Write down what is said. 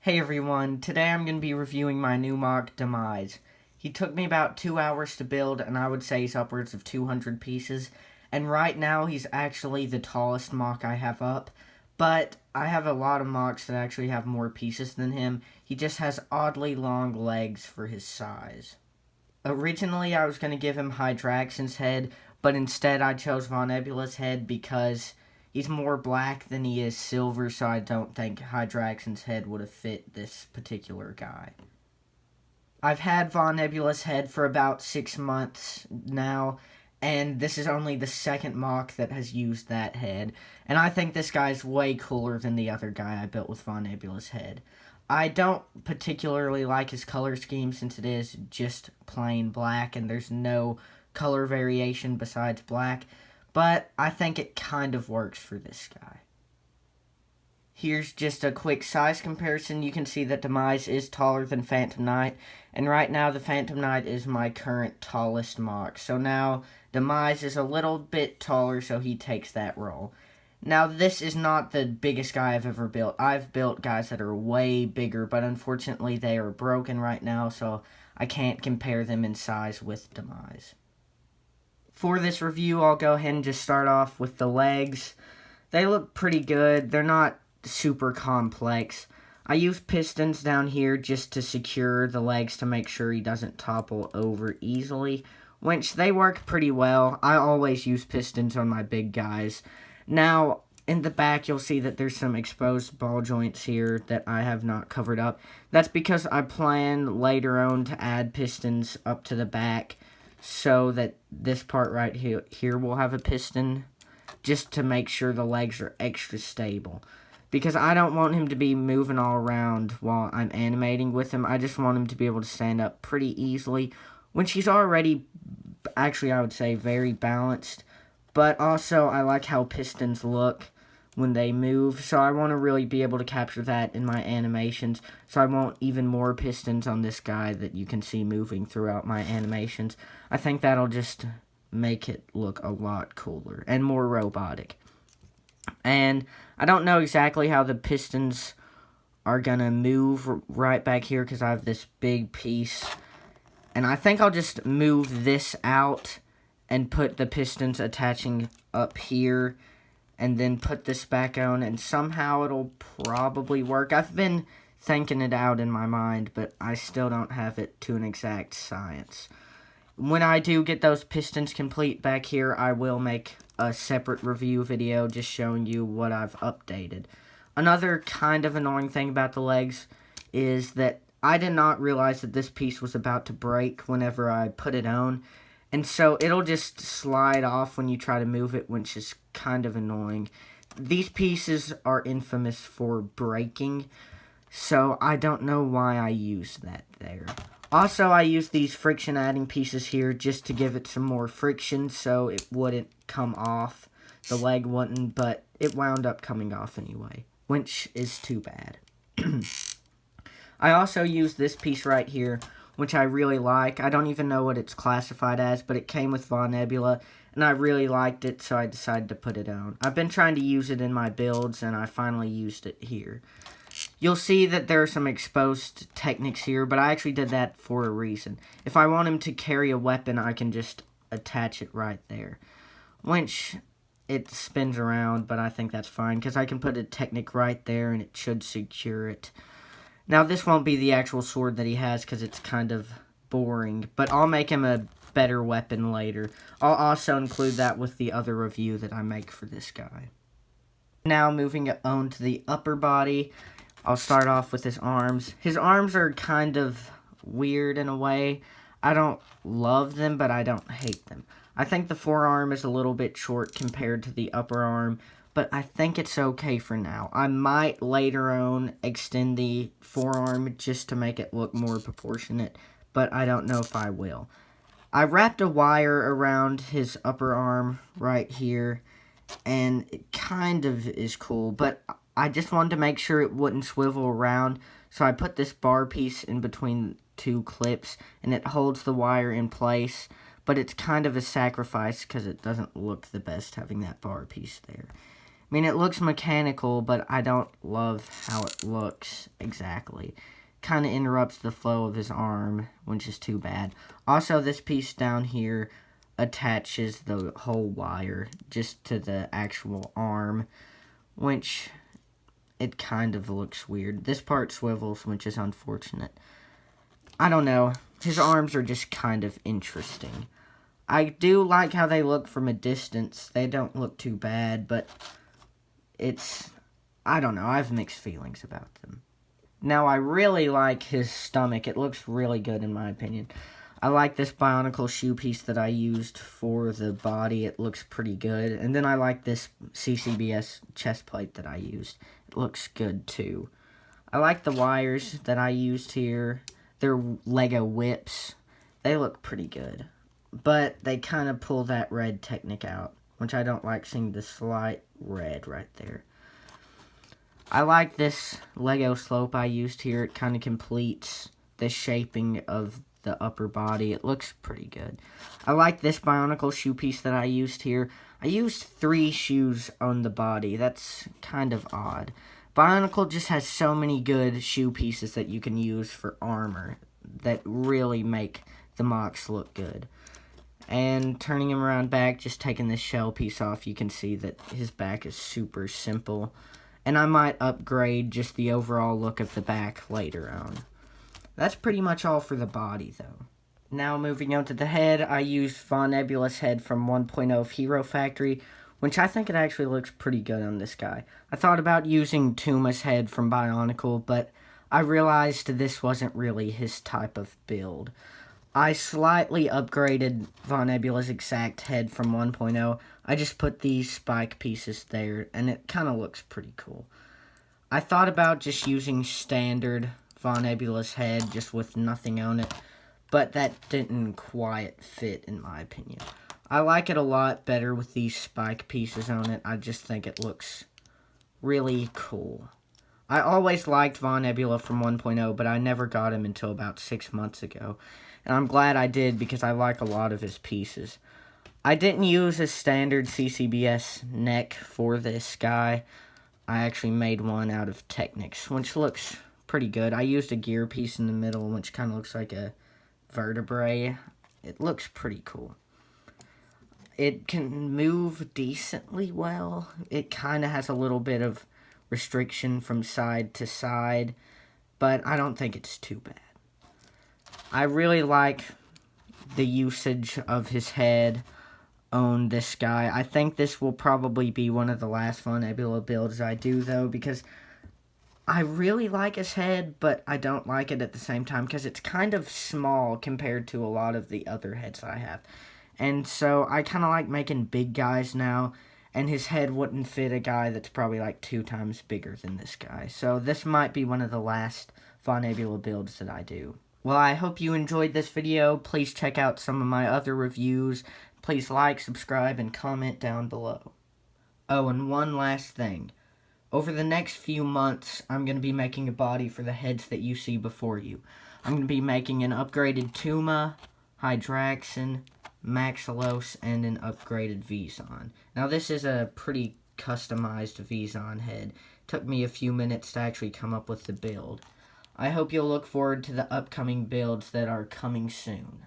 Hey everyone, today I'm going to be reviewing my new MOC Demise. He took me about 2 hours to build, and I would say he's upwards of 200 pieces. And right now, he's actually the tallest MOC I have up. But I have a lot of MOCs that actually have more pieces than him. He just has oddly long legs for his size. Originally, I was going to give him Hydraxon's head, but instead I chose Von Nebula's head because he's more black than he is silver, so I don't think Hydraxon's head would have fit this particular guy. I've had Von Nebula's head for about 6 months now, and this is only the second MOC that has used that head. And I think this guy's way cooler than the other guy I built with Von Nebula's head. I don't particularly like his color scheme since it is just plain black and there's no color variation besides black, but I think it kind of works for this guy. Here's just a quick size comparison. You can see that Demise is taller than Phantom Knight, and right now the Phantom Knight is my current tallest MOC. So now Demise is a little bit taller, so he takes that role. Now, this is not the biggest guy I've ever built. I've built guys that are way bigger, but unfortunately they are broken right now, so I can't compare them in size with Demise. For this review, I'll go ahead and just start off with the legs. They look pretty good. They're not super complex. I use pistons down here just to secure the legs to make sure he doesn't topple over easily, which they work pretty well. I always use pistons on my big guys. Now, in the back, you'll see that there's some exposed ball joints here that I have not covered up. That's because I plan later on to add pistons up to the back so that this part right here will have a piston just to make sure the legs are extra stable. Because I don't want him to be moving all around while I'm animating with him. I just want him to be able to stand up pretty easily, which he's already, actually I would say, very balanced. But also, I like how pistons look when they move, so I want to really be able to capture that in my animations. So I want even more pistons on this guy that you can see moving throughout my animations. I think that'll just make it look a lot cooler and more robotic. And I don't know exactly how the pistons are going to move right back here because I have this big piece. And I think I'll just move this out and put the pistons attaching up here, and then put this back on, and somehow it'll probably work. I've been thinking it out in my mind, but I still don't have it to an exact science. When I do get those pistons complete back here, I will make a separate review video just showing you what I've updated. Another kind of annoying thing about the legs is that I did not realize that this piece was about to break whenever I put it on. And so it'll just slide off when you try to move it, which is kind of annoying. These pieces are infamous for breaking, so I don't know why I used that there. Also, I used these friction adding pieces here just to give it some more friction so it wouldn't come off. The leg wouldn't, but it wound up coming off anyway, which is too bad. I also used this piece right here, which I really like. I don't even know what it's classified as, but it came with Von Nebula, and I really liked it, so I decided to put it on. I've been trying to use it in my builds, and I finally used it here. You'll see that there are some exposed techniques here, but I actually did that for a reason. If I want him to carry a weapon, I can just attach it right there. Which, it spins around, but I think that's fine, because I can put a technique right there, and it should secure it. Now, this won't be the actual sword that he has because it's kind of boring, but I'll make him a better weapon later. I'll also include that with the other review that I make for this guy. Now, moving on to the upper body, I'll start off with his arms. His arms are kind of weird in a way. I don't love them, but I don't hate them. I think the forearm is a little bit short compared to the upper arm, but I think it's okay for now. I might later on extend the forearm just to make it look more proportionate, but I don't know if I will. I wrapped a wire around his upper arm right here, and it kind of is cool, but I just wanted to make sure it wouldn't swivel around, so I put this bar piece in between two clips, and it holds the wire in place, but it's kind of a sacrifice because it doesn't look the best having that bar piece there. I mean, it looks mechanical, but I don't love how it looks exactly. Kind of interrupts the flow of his arm, which is too bad. Also, this piece down here attaches the whole wire just to the actual arm, which it kind of looks weird. This part swivels, which is unfortunate. I don't know. His arms are just kind of interesting. I do like how they look from a distance. They don't look too bad, but I don't know. I have mixed feelings about them. Now, I really like his stomach. It looks really good, in my opinion. I like this Bionicle shoe piece that I used for the body. It looks pretty good. And then I like this CCBS chest plate that I used. It looks good, too. I like the wires that I used here. They're Lego whips. They look pretty good. But they kind of pull that red Technic out, which I don't like seeing the slight red right there. I like this Lego slope I used here. It kind of completes the shaping of the upper body. It looks pretty good. I like this Bionicle shoe piece that I used here. I used 3 shoes on the body. That's kind of odd. Bionicle just has so many good shoe pieces that you can use for armor that really make the MOCs look good. And turning him around back, just taking this shell piece off, you can see that his back is super simple. And I might upgrade just the overall look of the back later on. That's pretty much all for the body, though. Now, moving on to the head, I used Von Nebula's head from 1.0 of Hero Factory, which I think it actually looks pretty good on this guy. I thought about using Tuma's head from Bionicle, but I realized this wasn't really his type of build. I slightly upgraded Von Nebula's exact head from 1.0. I just put these spike pieces there, and it kind of looks pretty cool. I thought about just using standard Von Nebula's head, just with nothing on it, but that didn't quite fit, in my opinion. I like it a lot better with these spike pieces on it. I just think it looks really cool. I always liked Von Nebula from 1.0, but I never got him until about 6 months ago. And I'm glad I did because I like a lot of his pieces. I didn't use a standard CCBS neck for this guy. I actually made one out of Technics, which looks pretty good. I used a gear piece in the middle, which kind of looks like a vertebrae. It looks pretty cool. It can move decently well. It kind of has a little bit of restriction from side to side, but I don't think it's too bad. I really like the usage of his head on this guy. I think this will probably be one of the last Von Nebula builds I do, though, because I really like his head, but I don't like it at the same time because it's kind of small compared to a lot of the other heads I have. And so I kind of like making big guys now, and his head wouldn't fit a guy that's probably like 2 times bigger than this guy. So this might be one of the last Von Nebula builds that I do. Well, I hope you enjoyed this video. Please check out some of my other reviews. Please like, subscribe, and comment down below. Oh, and one last thing. Over the next few months, I'm going to be making a body for the heads that you see before you. I'm going to be making an upgraded Tuma, Hydraxin, Maxilos, and an upgraded Vizon. Now, this is a pretty customized Vizon head. It took me a few minutes to actually come up with the build. I hope you'll look forward to the upcoming builds that are coming soon.